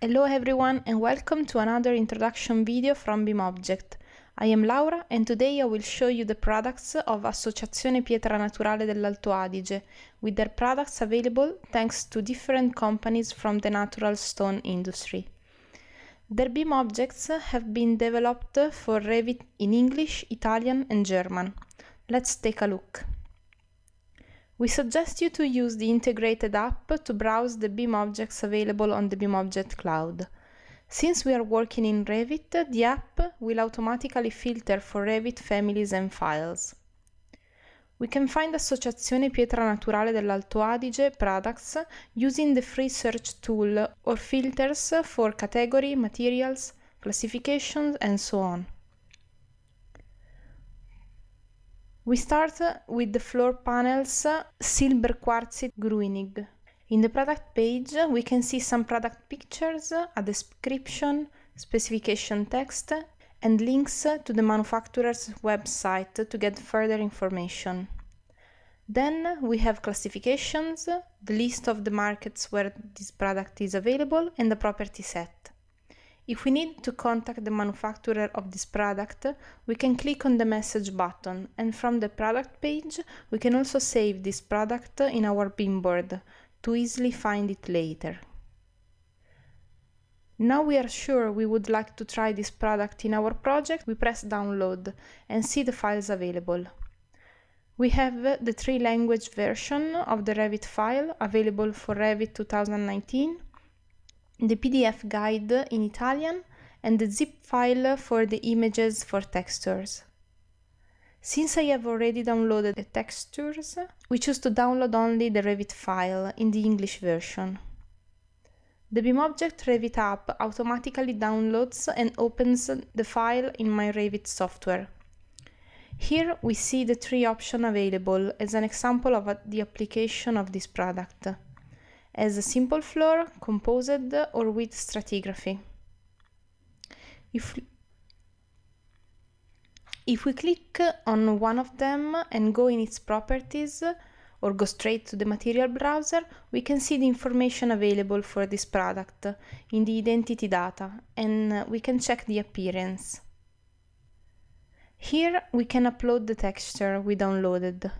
Hello everyone and welcome to another introduction video from BIMobject. I am Laura and today I will show you the products of Associazione Pietra Naturale dell'Alto Adige, with their products available thanks to different companies from the natural stone industry. Their BIMobjects have been developed for Revit in English, Italian and German. Let's take a look. We suggest you to use the integrated app to browse the BIMobjects available on the BIMobject cloud. Since we are working in Revit, the app will automatically filter for Revit families and files. We can find Associazione Pietra Naturale dell'Alto Adige products using the free search tool or filters for category, materials, classifications and so on. We start with the floor panels Silber Quartzit Gruinig. In the product page, we can see some product pictures, a description, specification text, and links to the manufacturer's website to get further information. Then we have classifications, the list of the markets where this product is available, and the property set. If we need to contact the manufacturer of this product, we can click on the message button, and from the product page we can also save this product in our BIM board to easily find it later. Now we are sure we would like to try this product in our project, we press download and see the files available. We have the 3-language version of the Revit file available for Revit 2019, the PDF guide in Italian, and the zip file for the images for textures. Since I have already downloaded the textures, we choose to download only the Revit file in the English version. The BIMobject Revit app automatically downloads and opens the file in my Revit software. Here we see the 3 options available as an example of the application of this product: as a simple floor, composite or with stratigraphy. If we click on one of them and go in its properties or go straight to the material browser, we can see the information available for this product in the identity data, and we can check the appearance. Here we can upload the texture we downloaded.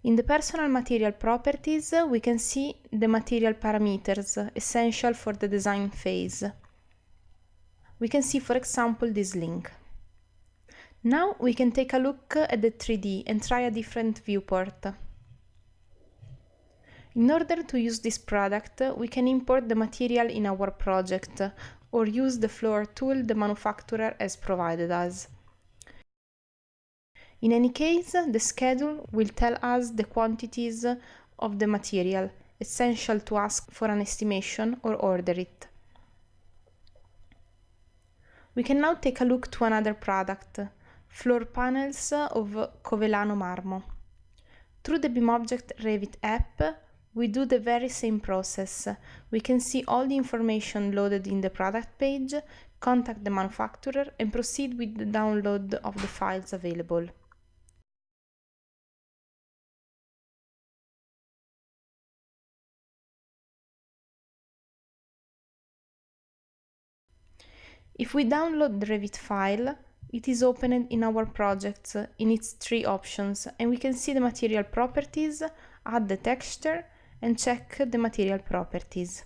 In the personal material properties, we can see the material parameters essential for the design phase. We can see, for example, this link. Now we can take a look at the 3D and try a different viewport. In order to use this product, we can import the material in our project or use the floor tool the manufacturer has provided us. In any case, the schedule will tell us the quantities of the material essential to ask for an estimation or order it. We can now take a look to another product, floor panels of Covellano Marmo. Through the BIMobject Revit app, we do the very same process. We can see all the information loaded in the product page, contact the manufacturer, and proceed with the download of the files available. If we download the Revit file, it is opened in our project in its 3 options, and we can see the material properties, add the texture, and check the material properties.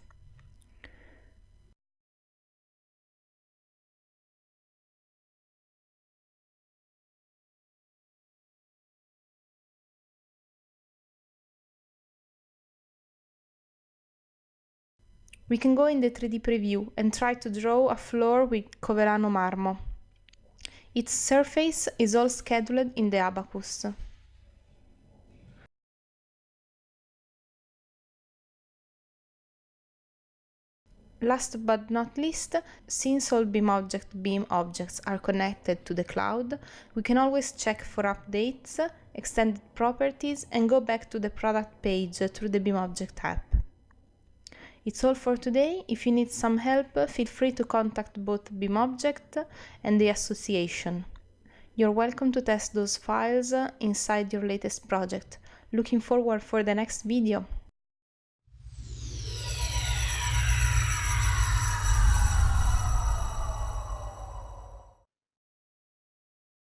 We can go in the 3D preview and try to draw a floor with Covellano Marmo. Its surface is all scheduled in the abacus. Last but not least, since all BIMobject BIM objects are connected to the cloud, we can always check for updates, extended properties, and go back to the product page through the BIMobject app. It's all for today. If you need some help, feel free to contact both BIMobject and the association. You're welcome to test those files inside your latest project. Looking forward for the next video.